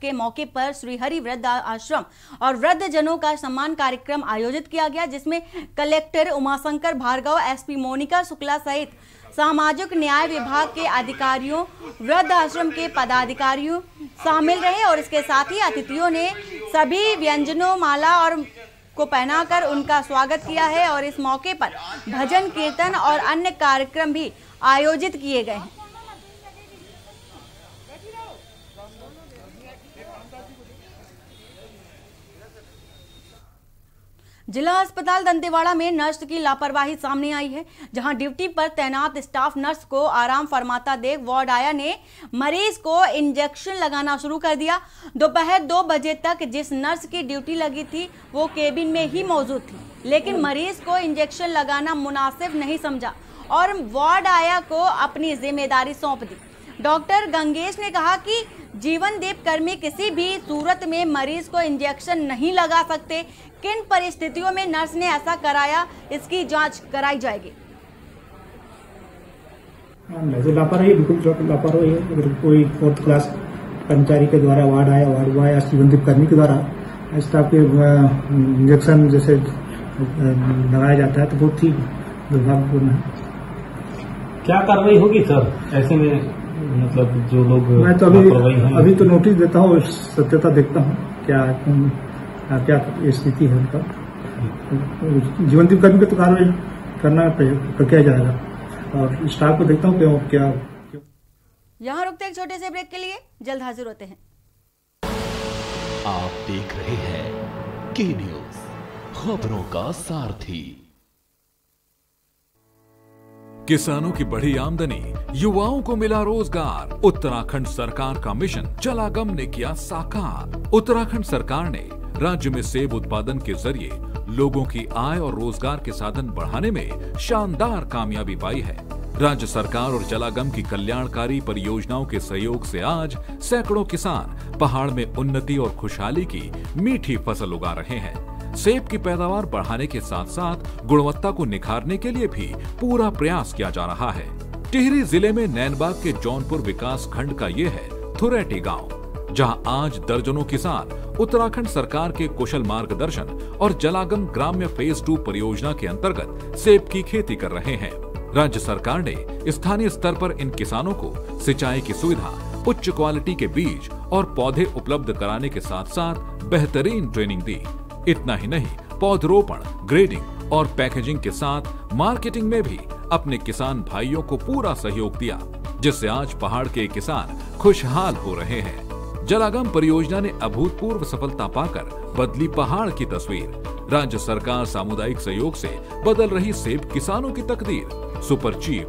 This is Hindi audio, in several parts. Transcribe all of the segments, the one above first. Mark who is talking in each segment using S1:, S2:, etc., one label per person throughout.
S1: के मौके पर श्रीहरि वृद्ध आश्रम और वृद्ध जनों का सम्मान कार्यक्रम आयोजित किया गया, जिसमें कलेक्टर उमाशंकर भार्गव, एसपी मोनिका शुक्ला सहित सामाजिक न्याय विभाग के अधिकारियों, वृद्ध आश्रम के पदाधिकारियों शामिल रहे और इसके साथ ही अतिथियों ने सभी व्यंजनों माला और को पहनाकर उनका स्वागत किया है और इस मौके पर भजन कीर्तन और अन्य कार्यक्रम भी आयोजित किए गए हैं। जिला अस्पताल दंतेवाड़ा में नर्स की लापरवाही सामने आई है, जहां ड्यूटी पर तैनात स्टाफ नर्स को आराम फरमाता देख वार्ड आया ने मरीज को इंजेक्शन लगाना शुरू कर दिया। दोपहर 2 बजे तक जिस नर्स की ड्यूटी लगी थी वो केबिन में ही मौजूद थी, लेकिन मरीज को इंजेक्शन लगाना मुनासिब नहीं समझा और वार्ड आया को अपनी जिम्मेदारी सौंप दी। डॉक्टर गंगेश ने कहा कि जीवनदीप कर्मी किसी भी सूरत में मरीज को इंजेक्शन नहीं लगा सकते। किन परिस्थितियों में नर्स ने ऐसा कराया, इसकी जांच कराई जाएगी।
S2: लापरवाही, बिल्कुल लापरवाही है। अगर कोई 4th क्लास कर्मचारी के द्वारा वार्ड आया जीवनदीप कर्मी के द्वारा स्टाफ के इंजेक्शन जैसे लगाया जाता है तो बहुत ही दुर्भाग्यपूर्ण है।
S3: क्या कार्रवाई होगी सर ऐसे में? मतलब जो लोग
S2: मैं तो अभी तो नोटिस देता हूँ, सत्यता देखता हूँ क्या स्थिति है उनका। जीवनदीप कर्मी को तो कार्रवाई करना किया जाएगा और स्टाफ को देखता हूँ क्या।
S1: यहाँ रुकते एक छोटे से ब्रेक के लिए, जल्द हाजिर होते हैं।
S4: आप देख रहे हैं के न्यूज, खबरों का सारथी। किसानों की बढ़ी आमदनी, युवाओं को मिला रोजगार। उत्तराखंड सरकार का मिशन जलागम ने किया साकार। उत्तराखंड सरकार ने राज्य में सेब उत्पादन के जरिए लोगों की आय और रोजगार के साधन बढ़ाने में शानदार कामयाबी पाई है। राज्य सरकार और जलागम की कल्याणकारी परियोजनाओं के सहयोग से आज सैकड़ों किसान पहाड़ में उन्नति और खुशहाली की मीठी फसल उगा रहे हैं। सेब की पैदावार बढ़ाने के साथ साथ गुणवत्ता को निखारने के लिए भी पूरा प्रयास किया जा रहा है। टिहरी जिले में नैनबाग के जौनपुर विकास खंड का ये है थुरैटी गांव, जहां आज दर्जनों किसान उत्तराखंड सरकार के कुशल मार्गदर्शन और जलागम ग्राम्य फेज 2 परियोजना के अंतर्गत सेब की खेती कर रहे हैं। राज्य सरकार ने स्थानीय स्तर पर इन किसानों को सिंचाई की सुविधा, उच्च क्वालिटी के बीज और पौधे उपलब्ध कराने के साथ साथ बेहतरीन ट्रेनिंग दी। इतना ही नहीं, पौधरोपण, ग्रेडिंग और पैकेजिंग के साथ मार्केटिंग में भी अपने किसान भाइयों को पूरा सहयोग दिया, जिससे आज पहाड़ के किसान खुशहाल हो रहे हैं। जलागम परियोजना ने अभूतपूर्व सफलता पाकर बदली पहाड़ की तस्वीर। राज्य सरकार सामुदायिक सहयोग से बदल रही सेब किसानों की तकदीर। सुपर चीफ,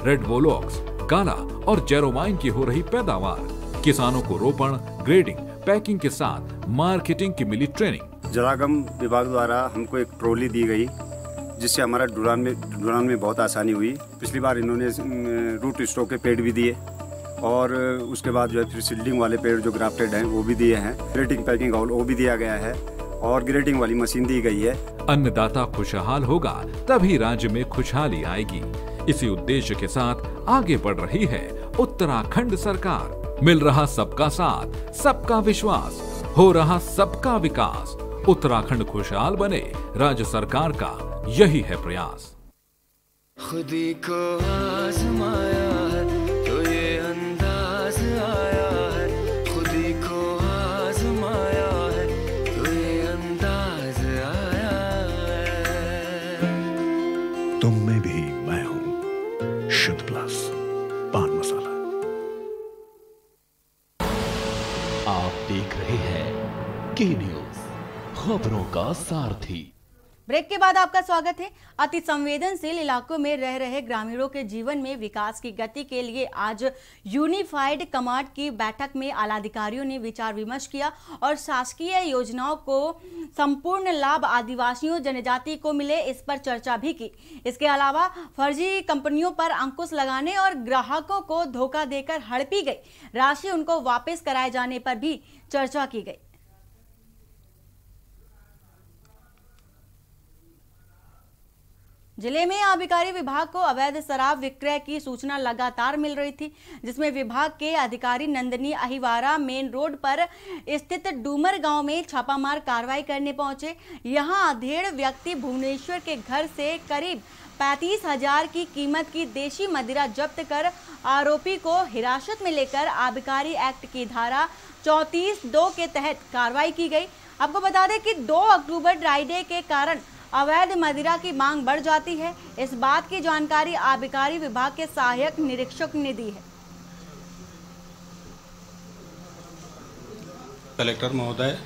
S4: रेड वोलॉक्स, काला और जेरोमाइन की हो रही पैदावार, किसानों को रोपण, ग्रेडिंग, पैकिंग के साथ मार्केटिंग की मिली ट्रेनिंग।
S5: जलागम विभाग द्वारा हमको एक ट्रॉली दी गई, जिससे हमारा ढुलान में बहुत आसानी हुई। पिछली बार इन्होंने रूट स्टॉक के पेड़ भी दिए और उसके बाद जो है फिर सील्डिंग वाले पेड़ जो ग्राफ्टेड हैं वो भी दिए हैं। ग्रेडिंग पैकिंग हाउल वो भी दिया गया है और ग्रेडिंग वाली मशीन दी गई है।
S4: अन्नदाता खुशहाल होगा तभी राज्य में खुशहाली आएगी। इसी उद्देश्य के साथ आगे बढ़ रही है उत्तराखंड सरकार। मिल रहा सबका साथ, सबका विश्वास, हो रहा सबका विकास। उत्तराखंड खुशहाल बने, राज्य सरकार का यही है प्रयास।
S6: खुदी को आजमाया है तो ये अंदाज आया है, खुदी को आजमाया है तो ये अंदाज आया है।
S7: तुम में भी मैं हूं, शुद्ध प्लस पान मसाला।
S4: आप देख रहे हैं के न्यूज, खबरों का सारथी।
S1: ब्रेक के बाद आपका स्वागत है। अति संवेदनशील इलाकों में रह रहे ग्रामीणों के जीवन में विकास की गति के लिए आज यूनिफाइड कमांड की बैठक में आलाधिकारियों ने विचार विमर्श किया और शासकीय योजनाओं को संपूर्ण लाभ आदिवासियों जनजाति को मिले, इस पर चर्चा भी की। इसके अलावा फर्जी कंपनियों पर अंकुश लगाने और ग्राहकों को धोखा देकर हड़पी गई राशि उनको वापस कराए जाने पर भी चर्चा की गई। जिले में आबकारी विभाग को अवैध शराब विक्रय की सूचना लगातार मिल रही थी, जिसमें विभाग के अधिकारी नंदनी अहिवारा मेन रोड पर स्थित डूमर गांव में छापामार कार्रवाई करने पहुंचे। यहां अधेड़ व्यक्ति भुवनेश्वर के घर से करीब 35,000 की कीमत की देशी मदिरा जब्त कर आरोपी को हिरासत में लेकर आबकारी एक्ट की धारा 34(2) के तहत कार्रवाई की गई। आपको बता दें कि 2 अक्टूबर ड्राई डे के कारण अवैध मदिरा की मांग बढ़ जाती है। इस बात की जानकारी आबकारी विभाग के सहायक निरीक्षक ने दी है।
S8: कलेक्टर महोदय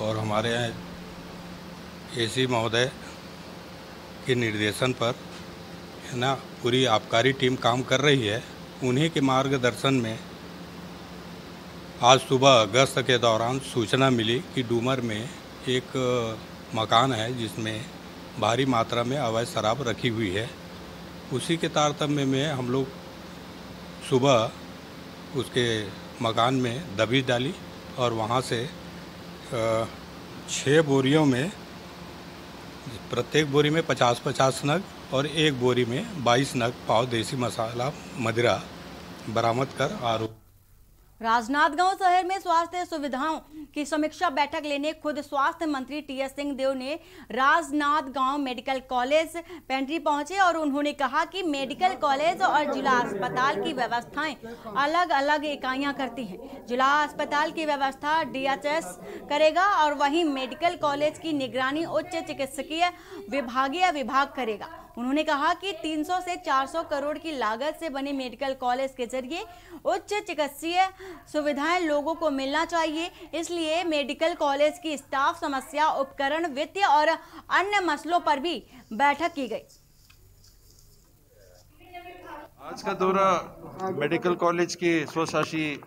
S8: और हमारे यहाँ एसी महोदय के निर्देशन पर है ना पूरी आबकारी टीम काम कर रही है। उन्हीं के मार्गदर्शन में आज सुबह गश्त के दौरान सूचना मिली कि डूमर में एक मकान है जिसमें भारी मात्रा में अवैध शराब रखी हुई है। उसी के तारतम्य में हम लोग सुबह उसके मकान में दबिश डाली और वहाँ से 6 बोरियों में प्रत्येक बोरी में 50-50 नग और एक बोरी में 22 नग पाव देसी मसाला मदिरा बरामद कर आरोप।
S1: राजनांदगांव शहर में स्वास्थ्य सुविधाओं की समीक्षा बैठक लेने खुद स्वास्थ्य मंत्री टी.एस. सिंहदेव ने राजनांदगांव मेडिकल कॉलेज पेंट्री पहुंचे और उन्होंने कहा कि मेडिकल कॉलेज और जिला अस्पताल की व्यवस्थाएं अलग अलग इकाइयां करती हैं। जिला अस्पताल की व्यवस्था DHS करेगा और वहीं मेडिकल कॉलेज की निगरानी उच्च चिकित्सकीय विभागीय विभाग करेगा। उन्होंने कहा कि 300 से 400 करोड़ की लागत से बने मेडिकल कॉलेज के जरिए उच्च चिकित्सीय सुविधाएं लोगों को मिलना चाहिए। इसलिए मेडिकल कॉलेज की स्टाफ समस्या, उपकरण, वित्तीय और अन्य मसलों पर भी बैठक की गई।
S9: आज का दौरा मेडिकल कॉलेज के स्वशासी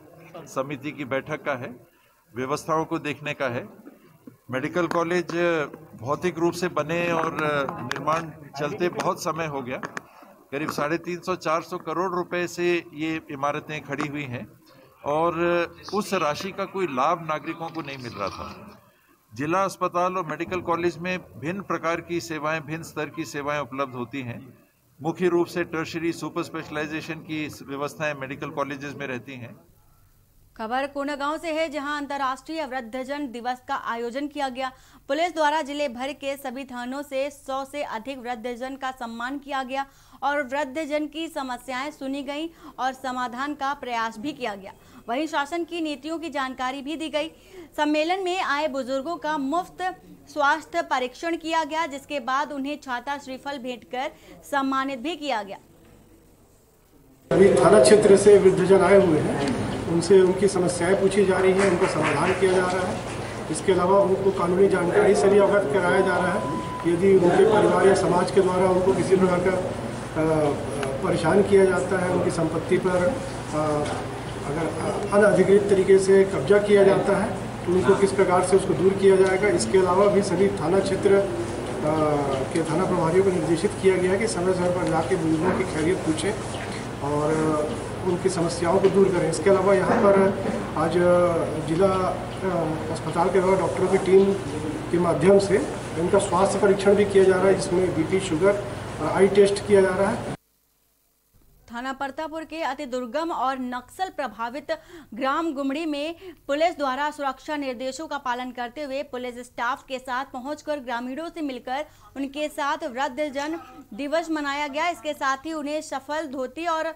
S9: समिति की बैठक का है, व्यवस्थाओं को देखने का है। मेडिकल कॉलेज भौतिक रूप से बने और निर्माण चलते बहुत समय हो गया। करीब 350-400 करोड़ रुपए से ये इमारतें खड़ी हुई हैं और उस राशि का कोई लाभ नागरिकों को नहीं मिल रहा था। जिला अस्पताल और मेडिकल कॉलेज में भिन्न प्रकार की सेवाएं, भिन्न स्तर की सेवाएं उपलब्ध होती हैं। मुख्य रूप से टर्शरी सुपर स्पेशलाइजेशन की व्यवस्थाएं मेडिकल कॉलेजेस में रहती हैं।
S1: खबर कोंडागांव से है, जहां अंतर्राष्ट्रीय वृद्धजन दिवस का आयोजन किया गया। पुलिस द्वारा जिले भर के सभी थानों से 100 से अधिक वृद्धजन का सम्मान किया गया और वृद्धजन की समस्याएं सुनी गई और समाधान का प्रयास भी किया गया। वहीं शासन की नीतियों की जानकारी भी दी गई। सम्मेलन में आए बुजुर्गों का मुफ्त स्वास्थ्य परीक्षण किया गया, जिसके बाद उन्हें छाता श्रीफल भेंट कर सम्मानित भी किया गया।
S10: अभी थाना क्षेत्र से वृद्धजन आए हुए हैं, उनसे उनकी समस्याएं पूछी जा रही हैं, उनका समाधान किया जा रहा है। इसके अलावा उनको कानूनी जानकारी से भी अवगत कराया जा रहा है। यदि उनके परिवार या समाज के द्वारा उनको किसी प्रकार का परेशान किया जाता है, उनकी संपत्ति पर अगर अनधिकृत तरीके से कब्जा किया जाता है तो उनको किस प्रकार से उसको दूर किया जाएगा। इसके अलावा भी सभी थाना क्षेत्र के थाना प्रभारियों को निर्देशित किया गया है कि समय समय पर जाके बुजुर्गों की खैरियत पूछें और उनकी समस्याओं को दूर करें। इसके अलावा यहाँ पर आज जिला अस्पताल के द्वारा डॉक्टरों की टीम के माध्यम से इनका स्वास्थ्य परीक्षण भी किया जा रहा है, जिसमें बीपी, शुगर और आई टेस्ट किया जा रहा है।
S1: थाना परतापुर के अति दुर्गम और नक्सल प्रभावित ग्राम गुमड़ी में पुलिस द्वारा सुरक्षा निर्देशों का पालन करते हुए पुलिस स्टाफ के साथ पहुंचकर ग्रामीणों से मिलकर उनके साथ वृद्धजन दिवस मनाया गया। इसके साथ ही उन्हें सफल धोती और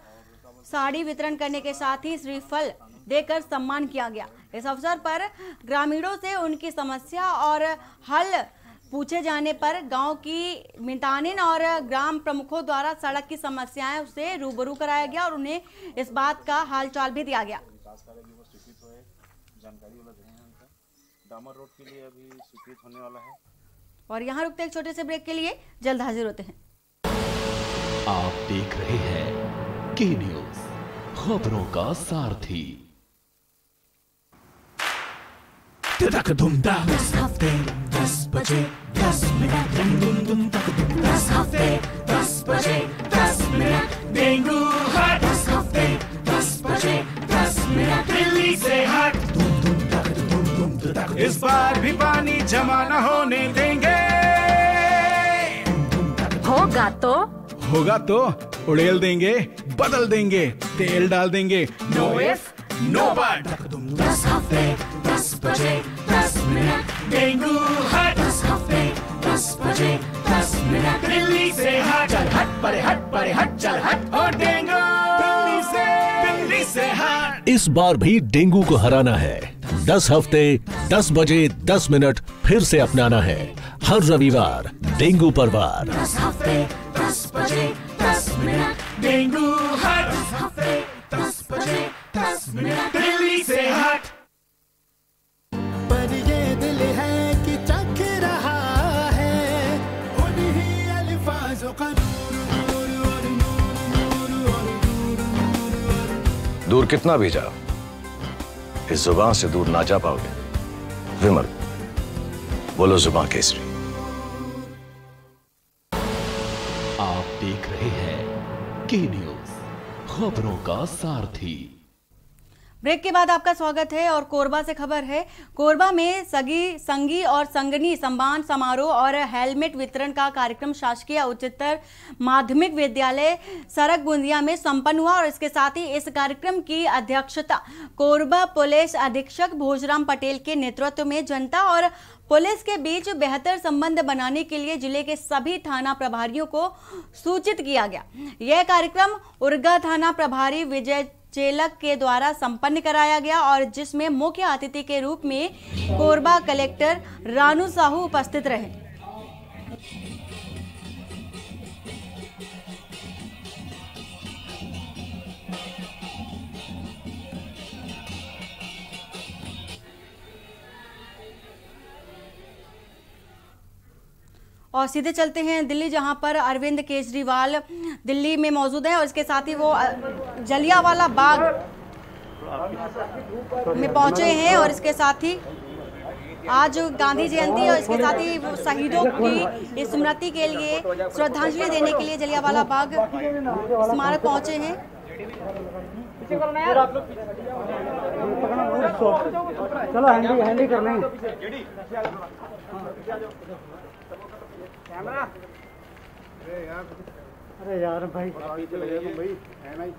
S1: साड़ी वितरण करने के साथ ही श्रीफल देकर सम्मान किया गया। इस अवसर पर ग्रामीणों से उनकी समस्या और हल पूछे जाने पर गांव की मितानिन और ग्राम प्रमुखों द्वारा सड़क की समस्याएं से रूबरू कराया गया और उन्हें इस बात का हालचाल भी दिया गया।
S11: डामर रोड के लिए अभी स्वीकृत होने वाला है।
S1: और यहाँ रुकते एक छोटे से ब्रेक के लिए, जल्द हाजिर होते हैं।
S12: आप देख रहे हैं के न्यूज, खबरों का सारथी।
S13: 10 हफ्ते 10 बजे 10 मिनट, 10 हफ्ते 10 बजे 10 मिनट, डेंगू हट 10 हफ्ते 10 बजे 10 मिनट, दिल्ली से हट। इस बार भी पानी जमा न होने देंगे,
S14: होगा
S13: होगा तो उड़ेल देंगे, बदल देंगे, तेल डाल देंगे। Know if no but.
S6: 10 हफ्ते 10 बजे 10 मिनट डेंगू हट। 10 हफ्ते 10 बजे 10 मिनट दिल्ली से हट। चल हट परे हट चल हट। और डेंगू दिल्ली से हट।
S12: इस बार भी डेंगू को हराना है। 10 हफ्ते 10 बजे 10 मिनट फिर से अपनाना है। हर रविवार डेंगू पर वार।
S6: 10 हफ्ते 10 बजे 10 मिनट डेंगू हट। 10 हफ्ते 10 बजे 10 मिनट दिल्ली से हट।
S14: पर ये दिल है कि चख रहा है उन्हीं अल्फाजों का
S7: दूर कितना भी जाओ, इस जुबान से दूर ना जा पाओगे। विमल, बोलो जुबान केसरी।
S12: आप देख रहे हैं के न्यूज, खबरों का सारथी।
S1: ब्रेक के बाद आपका स्वागत है और कोरबा से खबर है। कोरबा में संगी और संगनी सम्मान समारोह और हेलमेट वितरण का कार्यक्रम शासकीय उच्चतर माध्यमिक विद्यालय सरक बुंदिया में संपन्न हुआ और इसके साथ ही इस कार्यक्रम की अध्यक्षता कोरबा पुलिस अधीक्षक भोजराम पटेल के नेतृत्व में जनता और पुलिस के बीच बेहतर संबंध बनाने के लिए जिले के सभी थाना प्रभारियों को सूचित किया गया। यह कार्यक्रम उर्गा थाना प्रभारी विजय चेलक के द्वारा संपन्न कराया गया और जिसमें मुख्य अतिथि के रूप में कोरबा कलेक्टर रानू साहू उपस्थित रहे। और सीधे चलते हैं दिल्ली, जहां पर अरविंद केजरीवाल दिल्ली में मौजूद हैं और इसके साथ ही वो जलियांवाला बाग में पहुंचे हैं और इसके साथ ही आज गांधी जयंती और इसके साथ ही शहीदों की स्मृति के लिए श्रद्धांजलि देने के लिए जलियांवाला बाग स्मारक पहुंचे हैं।
S2: चलो हैंडी कर लेंगे। अरे यार भाई है नहीं।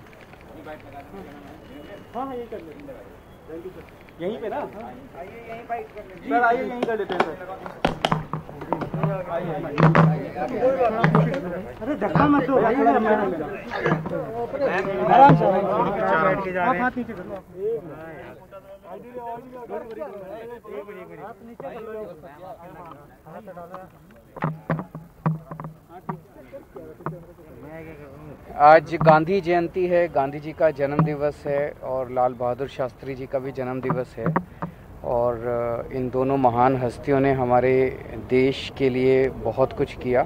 S2: हाँ यही कर लेते हैं, यहीं पे ना। सर आइए यहीं कर लेते हैं सर। अरे धक्का मत दो, आराम से बैठ के जा रहे हैं।
S15: आज गांधी जयंती है, गांधी जी का जन्म दिवस है और लाल बहादुर शास्त्री जी का भी जन्म दिवस है और इन दोनों महान हस्तियों ने हमारे देश के लिए बहुत कुछ किया।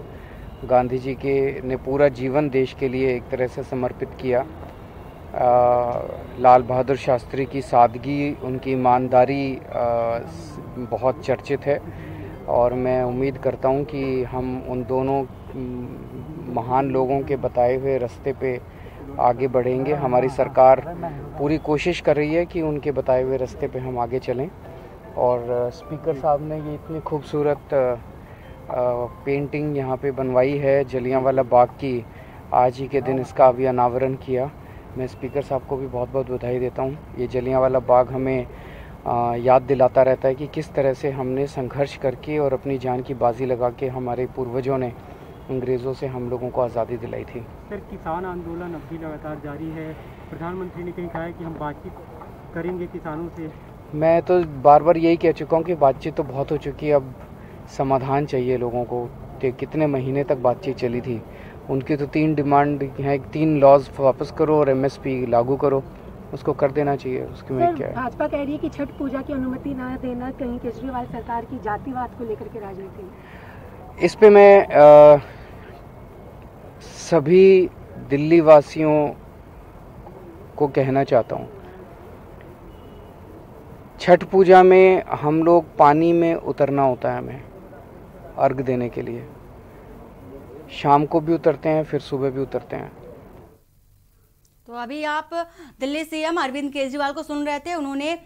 S15: गांधी जी ने पूरा जीवन देश के लिए एक तरह से समर्पित किया। लाल बहादुर शास्त्री की सादगी, उनकी ईमानदारी बहुत चर्चित है और मैं उम्मीद करता हूं कि हम उन दोनों महान लोगों के बताए हुए रास्ते पे आगे बढ़ेंगे। हमारी सरकार पूरी कोशिश कर रही है कि उनके बताए हुए रास्ते पे हम आगे चलें और स्पीकर साहब ने ये इतनी खूबसूरत पेंटिंग यहाँ पे बनवाई है जलियांवाला बाग की। आज ही के दिन इसका अभी अनावरण किया। मैं स्पीकर साहब को भी बहुत बहुत बधाई देता हूँ। ये जलियांवाला बाग हमें याद दिलाता रहता है कि किस तरह से हमने संघर्ष करके और अपनी जान की बाजी लगा के हमारे पूर्वजों ने अंग्रेज़ों से हम लोगों को आज़ादी दिलाई थी।
S2: सर, किसान आंदोलन अब भी लगातार जारी है। प्रधानमंत्री ने कहीं कहा है कि हम बातचीत करेंगे किसानों से। मैं तो बार बार यही कह चुका हूँ कि बातचीत तो बहुत हो चुकी है, अब समाधान चाहिए लोगों को। कितने महीने तक बातचीत चली थी। उनकी तो 3 डिमांड हैं, 3 लॉज वापस करो और MSP लागू करो, उसको कर देना चाहिए। उसके में क्या है? भाजपा कह रही है कि छठ पूजा की अनुमति न देना कहीं केजरीवाल सरकार की जातिवाद को लेकर के राजनीति। इस पे मैं सभी दिल्ली वासियों को कहना चाहता हूँ, छठ पूजा में हम लोग पानी में उतरना होता है हमें अर्घ देने के लिए। शाम को भी उतरते हैं, फिर सुबह भी उतरते हैं।
S1: तो अभी आप दिल्ली CM अरविंद केजरीवाल को सुन रहे थे। उन्होंने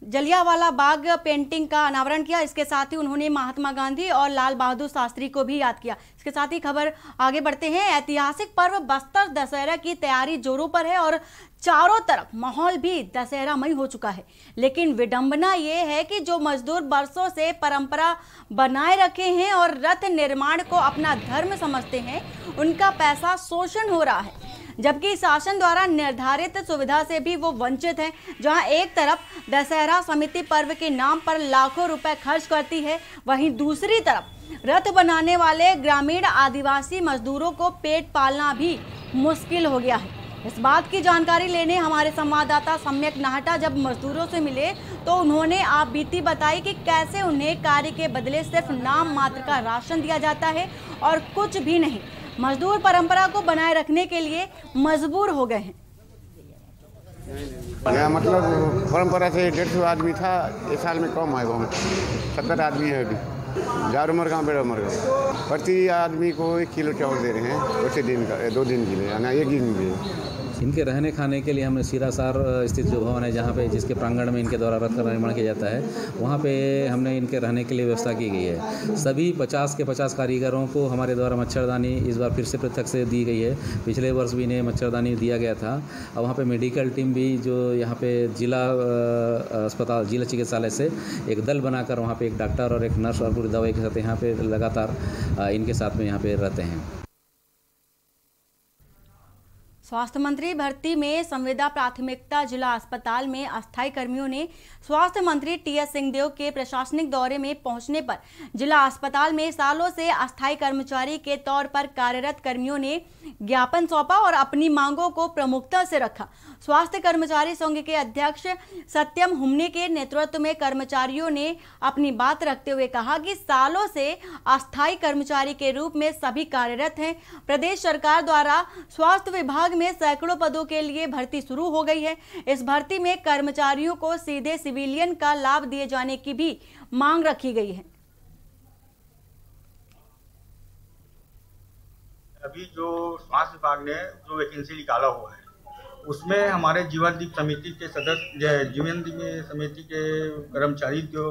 S1: जलियांवाला बाग पेंटिंग का अनावरण किया। इसके साथ ही उन्होंने महात्मा गांधी और लाल बहादुर शास्त्री को भी याद किया। इसके साथ ही खबर आगे बढ़ते हैं। ऐतिहासिक पर्व बस्तर दशहरा की तैयारी जोरों पर है और चारों तरफ माहौल भी दशहरामय हो चुका है। लेकिन विडंबना ये है कि जो मजदूर बरसों से परंपरा बनाए रखे हैं और रथ निर्माण को अपना धर्म समझते हैं, उनका पैसा शोषण हो रहा है, जबकि शासन द्वारा निर्धारित सुविधा से भी वो वंचित हैं। जहां एक तरफ दशहरा समिति पर्व के नाम पर लाखों रुपए खर्च करती है, वहीं दूसरी तरफ रथ बनाने वाले ग्रामीण आदिवासी मजदूरों को पेट पालना भी मुश्किल हो गया है। इस बात की जानकारी लेने हमारे संवाददाता सम्यक नाहटा जब मजदूरों से मिले तो उन्होंने आप बीती बताई कि कैसे उन्हें कार्य के बदले सिर्फ नाम मात्र का राशन दिया जाता है और कुछ भी नहीं। मजदूर परंपरा को बनाए रखने के लिए मजबूर हो गए हैं।
S16: मतलब परंपरा से 150 आदमी था, इस साल में कम है, बहुत 70 आदमी है अभी। ज़्यादा उम्र कहाँ, बड़ा उम्र का। प्रति आदमी को 1 किलो चावल दे रहे हैं, उसी दिन का 2 दिन के लिए, यानी 1 दिन के लिए।
S17: इनके रहने खाने के लिए हमने सिरासार स्थित जो भवन है, जहाँ पे जिसके प्रांगण में इनके द्वारा रथ का निर्माण किया जाता है, वहाँ पे हमने इनके रहने के लिए व्यवस्था की गई है। सभी 50 के 50 कारीगरों को हमारे द्वारा मच्छरदानी इस बार फिर से पृथक से दी गई है। पिछले वर्ष भी इन्हें मच्छरदानी दिया गया था। और वहाँ पे मेडिकल टीम भी जो यहाँ पे जिला अस्पताल, जिला चिकित्सालय से एक दल बनाकर वहाँ पे एक डॉक्टर और एक नर्स और पूरी दवाई के साथ यहाँ पे लगातार इनके साथ में यहाँ पे रहते हैं।
S1: स्वास्थ्य मंत्री भर्ती में संविदा प्राथमिकता जिला अस्पताल में अस्थायी कर्मियों ने स्वास्थ्य मंत्री टीएस सिंहदेव के प्रशासनिक दौरे में पहुंचने पर जिला अस्पताल में सालों से अस्थायी कर्मचारी के तौर पर कार्यरत कर्मियों ने ज्ञापन सौंपा और अपनी मांगों को प्रमुखता से रखा। स्वास्थ्य कर्मचारी संघ के अध्यक्ष सत्यम हुमने के नेतृत्व में कर्मचारियों ने अपनी बात रखते हुए कहा कि सालों से अस्थायी कर्मचारी के रूप में सभी कार्यरत हैं। प्रदेश सरकार द्वारा स्वास्थ्य विभाग में सैकड़ों पदों के लिए भर्ती शुरू हो गई है। इस भर्ती में कर्मचारियों को सीधे सिविलियन का लाभ दिए जाने की भी मांग रखी गई है।
S18: अभी जो स्वास्थ्य विभाग ने जो वैकेंसी निकाला हुआ है, उसमें हमारे जीवनदीप समिति के सदस्य, जीवनदीप समिति के कर्मचारी जो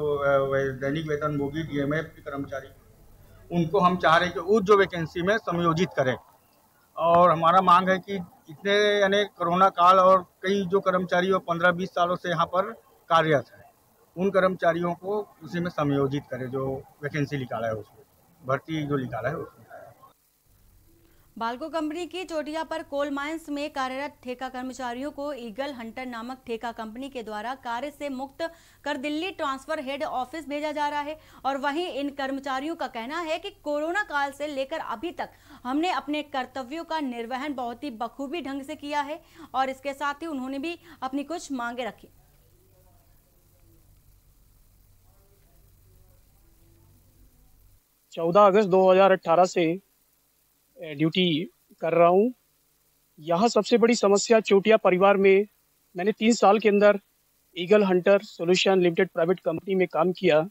S18: दैनिक वेतनभोगी डीएमएफ के कर्मचारी, उनको हम चाह रहे हैं कि उस जो वैकेंसी में समायोजित करें। और हमारा मांग है कि इतने यानी कोरोना काल और कई जो कर्मचारी 15-20 सालों से यहाँ पर कार्यरत है, उन कर्मचारियों को उसी में समायोजित करें। जो वैकेंसी निकाला है उसमें, भर्ती जो निकाला है उसमें।
S1: बाल्को कंपनी की चोटिया पर कोल माइंस में कार्यरत ठेका कर्मचारियों को ईगल हंटर नामक ठेका कंपनी के द्वारा कार्य से मुक्त कर दिल्ली ट्रांसफर हेड ऑफिस भेजा जा रहा है। और वहीं इन कर्मचारियों का कहना है कि कोरोना काल से लेकर अभी तक हमने अपने कर्तव्यों का निर्वहन बहुत ही बखूबी ढंग से किया है। और इसके साथ ही उन्होंने भी अपनी कुछ मांगे रखी।
S19: 14 अगस्त 2018 से ड्यूटी कर रहा हूँ। यहाँ सबसे बड़ी समस्या चोटिया परिवार में, मैंने 3 साल के अंदर eagle Hunter solution limited private company में काम किया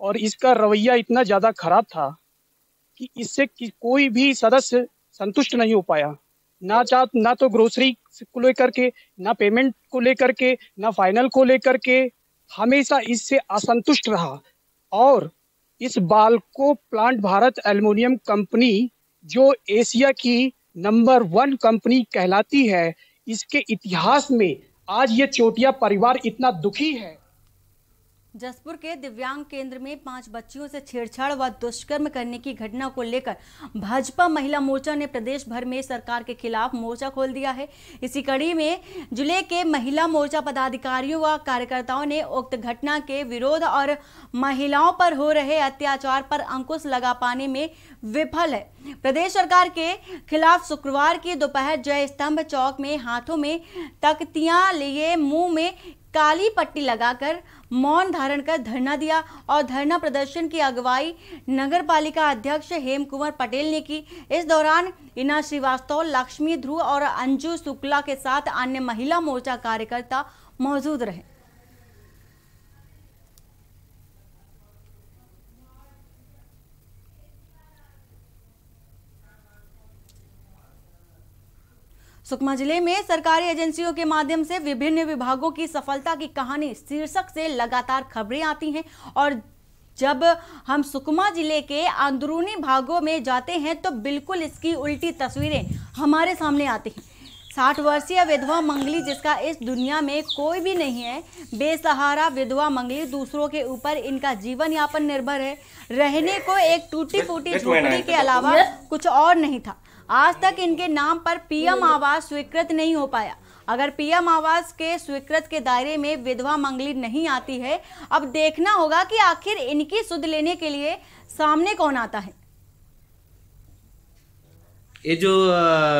S19: और इसका रवैया इतना ज़्यादा खराब था कि इससे कोई भी सदस्य संतुष्ट नहीं हो पाया। ना तो ग्रोसरी को लेकर के, ना पेमेंट को लेकर के, ना फाइनल को लेकर के, हमेशा इससे असंतुष्ट रहा। और इस Balco plant Bharat aluminium company जो एशिया की नंबर 1 कंपनी कहलाती है, इसके इतिहास में आज ये चोटिया परिवार इतना दुखी है।
S1: जसपुर के दिव्यांग केंद्र में 5 बच्चियों से छेड़छाड़ व दुष्कर्म करने की घटना को लेकर भाजपा महिला मोर्चा ने प्रदेश भर में सरकार के खिलाफ मोर्चा खोल दिया है। इसी कड़ी में जिले के महिला मोर्चा पदाधिकारियों व कार्यकर्ताओं ने उक्त घटना के विरोध और महिलाओं पर हो रहे अत्याचार पर अंकुश लगा पाने में विफल है। प्रदेश सरकार के खिलाफ शुक्रवार की दोपहर जय स्तंभ चौक में हाथों में तख्तियां लिए, मुंह में काली पट्टी लगाकर मौन धारण कर धरना दिया। और धरना प्रदर्शन की अगुवाई नगर पालिका अध्यक्ष हेम कुंवर पटेल ने की। इस दौरान इना श्रीवास्तव, लक्ष्मी ध्रुव और अंजू शुक्ला के साथ अन्य महिला मोर्चा कार्यकर्ता मौजूद रहे। सुकमा जिले में सरकारी एजेंसियों के माध्यम से विभिन्न विभागों की सफलता की कहानी शीर्षक से लगातार खबरें आती हैं और जब हम सुकमा जिले के अंदरूनी भागों में जाते हैं तो बिल्कुल इसकी उल्टी तस्वीरें हमारे सामने आती हैं। 60 वर्षीय विधवा मंगली जिसका इस दुनिया में कोई भी नहीं है, बेसहारा विधवा मंगली, दूसरों के ऊपर इनका जीवन यापन निर्भर है। रहने को एक टूटी फूटी झोपड़ी के अलावा कुछ और नहीं था। आज तक इनके नाम पर पीएम आवास स्वीकृत नहीं हो पाया। अगर पीएम आवास के स्वीकृत के दायरे में विधवा मंगली नहीं आती है, अब देखना होगा कि आखिर इनकी सुध लेने के लिए सामने कौन आता है।
S20: ये जो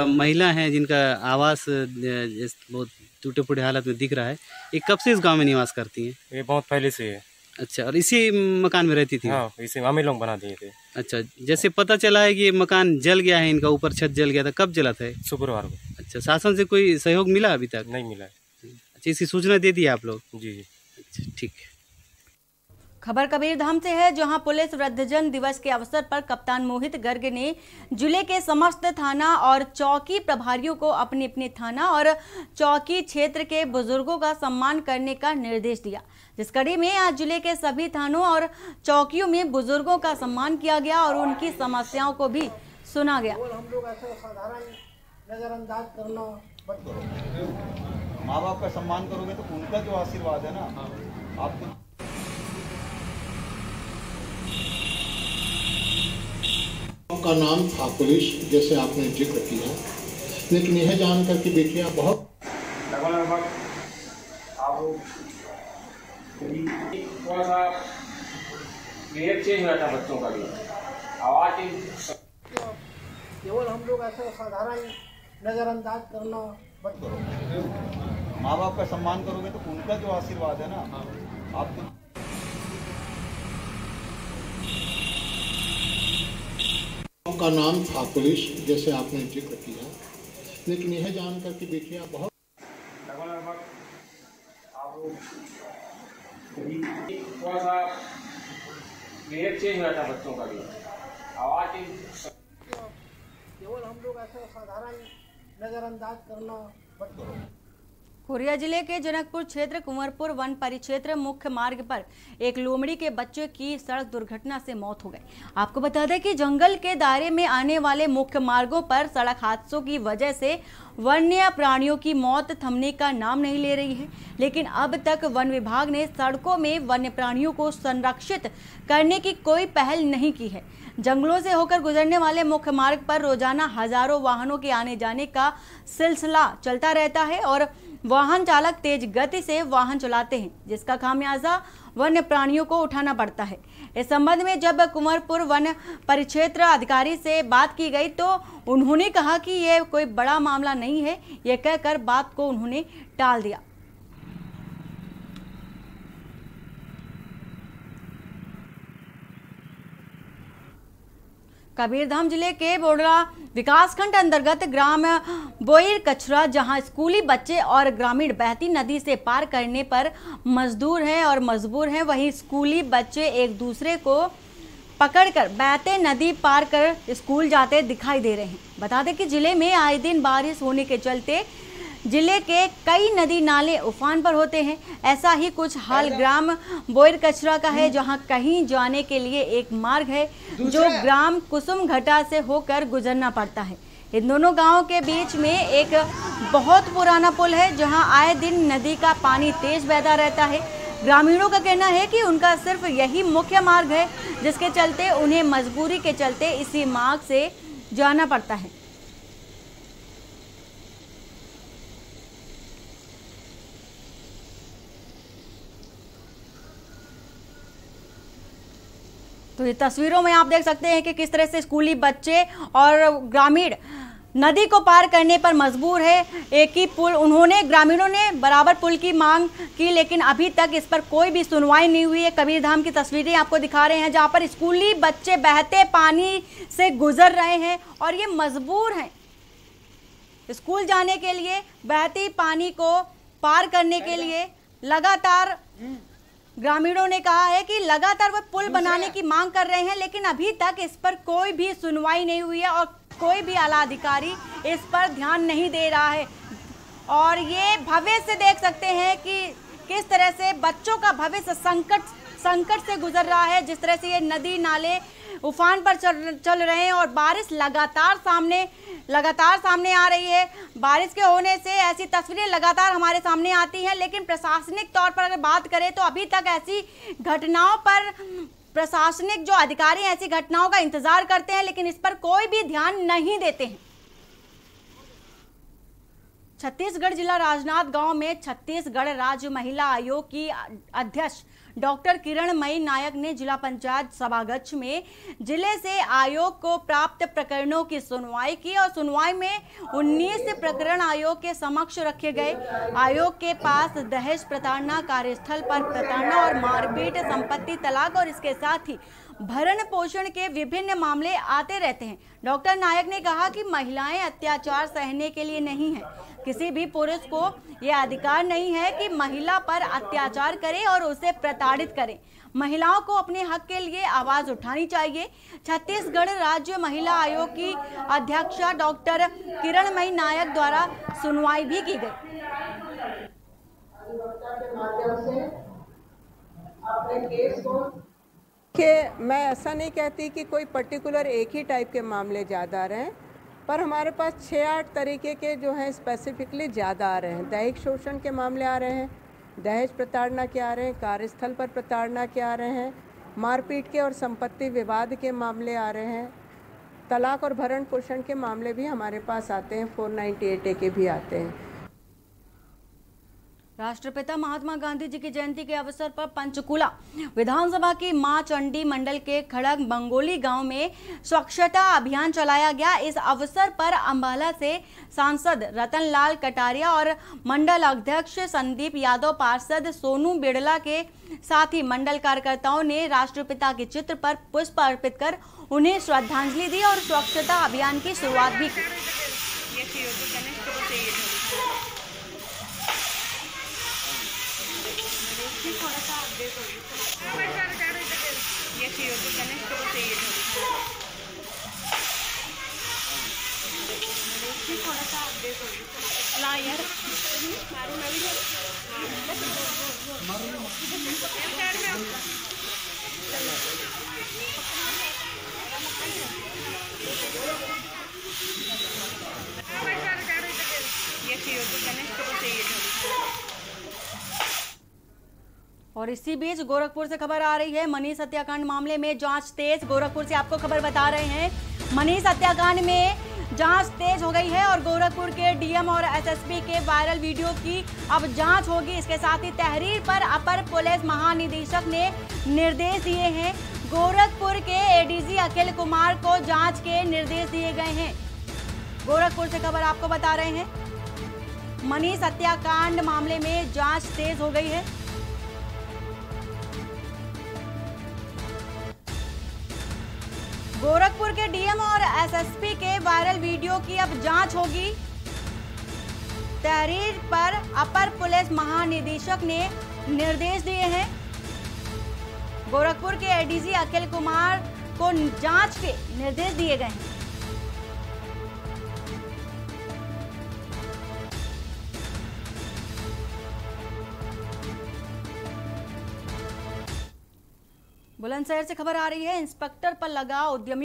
S20: महिला हैं जिनका आवास बहुत टूटे फूटे हालत में दिख रहा है, ये कब से इस गांव में निवास करती हैं?
S21: ये बहुत पहले से है।
S20: अच्छा, और इसी मकान में रहती थी?
S21: हाँ, इसी हम ही लोग बना दिए थे।
S20: अच्छा, जैसे पता चला है कि ये मकान जल गया है, इनका ऊपर छत जल गया था, कब जला था?
S21: शुक्रवार को।
S20: अच्छा, शासन से कोई सहयोग मिला अभी तक?
S21: नहीं मिला।
S20: अच्छा, इसकी सूचना दे दी आप लोग?
S21: जी जी।
S20: अच्छा, ठीक है।
S1: खबर कबीरधाम से है, जहां पुलिस वृद्धजन दिवस के अवसर पर कप्तान मोहित गर्ग ने जिले के समस्त थाना और चौकी प्रभारियों को अपने अपने थाना और चौकी क्षेत्र के बुजुर्गों का सम्मान करने का निर्देश दिया। जिस कड़ी में आज जिले के सभी थानों और चौकियों में बुजुर्गों का सम्मान किया गया और उनकी समस्याओं को भी सुना गया।
S10: हम लोग ऐसे साधारण नजरअंदाज करना मत करो।
S11: माँ बाप का सम्मान करोगे तो उनका जो आशीर्वाद है ना आपको।
S22: का नाम था पुलिस, जैसे आपने जिक्र किया, लेकिन यह जानकर कि बेटियां बहुत
S3: थोड़ा सा बिहेव चेंज हुआ था बच्चों का भी, आवाज
S10: केवल हम लोग ऐसे साधारण नजरअंदाज करना मत करो।
S11: माँ बाप का सम्मान करोगे तो उनका जो आशीर्वाद है ना आपको।
S22: का नाम था पुलिस, जैसे आपने जिक्र किया, लेकिन यह जानकर कि बेटियां बहुत
S3: थोड़ा सा बिहेव चेंज हुआ था बच्चों का भी, आवाज
S10: केवल हम लोग ऐसे साधारण नजरअंदाज करना मत करो।
S1: कोरिया जिले के जनकपुर क्षेत्र कुंवरपुर वन परिक्षेत्र मुख्य मार्ग पर एक लोमड़ी के बच्चे की सड़क दुर्घटना से मौत हो गई। आपको बता दें कि जंगल के दायरे में आने वाले मुख्य मार्गों पर सड़क हादसों की वजह से वन्य प्राणियों की मौत थमने का नाम नहीं ले रही है, लेकिन अब तक वन विभाग ने सड़कों में वन्य प्राणियों को संरक्षित करने की कोई पहल नहीं की है। जंगलों से होकर गुजरने वाले मुख्य मार्ग पर रोजाना हजारों वाहनों के आने जाने का सिलसिला चलता रहता है और वाहन चालक तेज गति से वाहन चलाते हैं, जिसका खामियाजा वन्य प्राणियों को उठाना पड़ता है। इस संबंध में जब कुंवरपुर वन परिक्षेत्र अधिकारी से बात की गई तो उन्होंने कहा कि यह कोई बड़ा मामला नहीं है। यह कहकर बात को उन्होंने टाल दिया। कबीरधाम जिले के बोडरा विकासखंड अंतर्गत ग्राम बोईर कचरा, जहां स्कूली बच्चे और ग्रामीण बहती नदी से पार करने पर मजदूर हैं और मजबूर हैं, वहीं स्कूली बच्चे एक दूसरे को पकड़कर बहते नदी पार कर स्कूल जाते दिखाई दे रहे हैं। बता दें कि जिले में आए दिन बारिश होने के चलते जिले के कई नदी नाले उफान पर होते हैं। ऐसा ही कुछ हाल ग्राम बोईर कचरा का है, जहां कहीं जाने के लिए एक मार्ग है जो ग्राम कुसुम घटा से होकर गुजरना पड़ता है। इन दोनों गांवों के बीच में एक बहुत पुराना पुल है, जहां आए दिन नदी का पानी तेज बहता रहता है। ग्रामीणों का कहना है कि उनका सिर्फ यही मुख्य मार्ग है, जिसके चलते उन्हें मजबूरी के चलते इसी मार्ग से जाना पड़ता है। तो ये तस्वीरों में आप देख सकते हैं कि किस तरह से स्कूली बच्चे और ग्रामीण नदी को पार करने पर मजबूर है। एक ही पुल, उन्होंने ग्रामीणों ने बराबर पुल की मांग की, लेकिन अभी तक इस पर कोई भी सुनवाई नहीं हुई है। कबीरधाम की तस्वीरें आपको दिखा रहे हैं, जहां पर स्कूली बच्चे बहते पानी से गुजर रहे हैं और ये मजबूर हैं स्कूल जाने के लिए। बहती पानी को पार करने के लिए लगातार ग्रामीणों ने कहा है कि लगातार वह पुल बनाने की मांग कर रहे हैं, लेकिन अभी तक इस पर कोई भी सुनवाई नहीं हुई है और कोई भी आला अधिकारी इस पर ध्यान नहीं दे रहा है। और ये भविष्य से देख सकते हैं कि किस तरह से बच्चों का भविष्य संकट से गुजर रहा है। जिस तरह से ये नदी नाले उफान पर चल रहे हैं और बारिश लगातार सामने आ रही है। बारिश के होने से ऐसी तस्वीरें लगातार हमारे सामने आती हैं, लेकिन प्रशासनिक तौर पर अगर बात करें तो अभी तक ऐसी घटनाओं पर प्रशासनिक जो अधिकारी ऐसी घटनाओं का इंतजार करते हैं, लेकिन इस पर कोई भी ध्यान नहीं देते हैं। छत्तीसगढ़ जिला राजनांदगांव में छत्तीसगढ़ राज्य महिला आयोग की अध्यक्ष डॉक्टर किरणमयी नायक ने जिला पंचायत सभाकक्ष में जिले से आयोग को प्राप्त प्रकरणों की सुनवाई की और सुनवाई में 19 प्रकरण आयोग के समक्ष रखे गए। आयोग के पास दहेज प्रताड़ना, कार्यस्थल पर प्रताड़ना और मारपीट, संपत्ति तलाक और इसके साथ ही भरण पोषण के विभिन्न मामले आते रहते हैं। डॉक्टर नायक ने कहा कि महिलाएं अत्याचार सहने के लिए नहीं है। किसी भी पुरुष को यह अधिकार नहीं है कि महिला पर अत्याचार करे और उसे प्रताड़ित करे। महिलाओं को अपने हक के लिए आवाज उठानी चाहिए। छत्तीसगढ़ राज्य महिला आयोग की अध्यक्षा डॉक्टर किरणमयी नायक द्वारा सुनवाई भी की गई।
S4: मैं ऐसा नहीं कहती कि कोई पर्टिकुलर एक ही टाइप के मामले ज़्यादा आ रहे हैं, पर हमारे पास 6-8 तरीके के जो हैं स्पेसिफिकली ज़्यादा आ रहे हैं। दैहिक शोषण के मामले आ रहे हैं, दहेज प्रताड़ना के आ रहे हैं, कार्यस्थल पर प्रताड़ना के आ रहे हैं, मारपीट के और संपत्ति विवाद के मामले आ रहे हैं, तलाक और भरण पोषण के मामले भी हमारे पास आते हैं, 498A के भी आते हैं।
S1: राष्ट्रपिता महात्मा गांधी जी की जयंती के अवसर पर पंचकुला विधानसभा की मां चंडी मंडल के खड़ग बंगोली गांव में स्वच्छता अभियान चलाया गया। इस अवसर पर अंबाला से सांसद रतनलाल कटारिया और मंडल अध्यक्ष संदीप यादव, पार्षद सोनू बिड़ला के साथ ही मंडल कार्यकर्ताओं ने राष्ट्रपिता के चित्र पर पुष्प अर्पित कर उन्हें श्रद्धांजलि दी और स्वच्छता अभियान की शुरुआत भी की। और इसी बीच गोरखपुर से खबर आ रही है। मनीष हत्याकांड मामले में जांच तेज। गोरखपुर से आपको खबर बता रहे हैं, मनीष हत्याकांड में जांच तेज हो गई है और गोरखपुर के डीएम और एसएसपी के वायरल वीडियो की अब जांच होगी। इसके साथ ही तहरीर पर अपर पुलिस महानिदेशक ने निर्देश दिए हैं। गोरखपुर के एडीजी अखिल कुमार को जांच के निर्देश दिए गए हैं। गोरखपुर से खबर आपको बता रहे हैं, मनीष हत्याकांड मामले में जांच तेज हो गई है। गोरखपुर के डीएम और एसएसपी के वायरल वीडियो की अब जांच होगी। तहरीर पर अपर पुलिस महानिदेशक ने निर्देश दिए हैं। गोरखपुर के एडीजी अखिल कुमार को जांच के निर्देश दिए गए हैं। बुलंदशहर से खबर आ रही है, इंस्पेक्टर पर लगा उद्यमी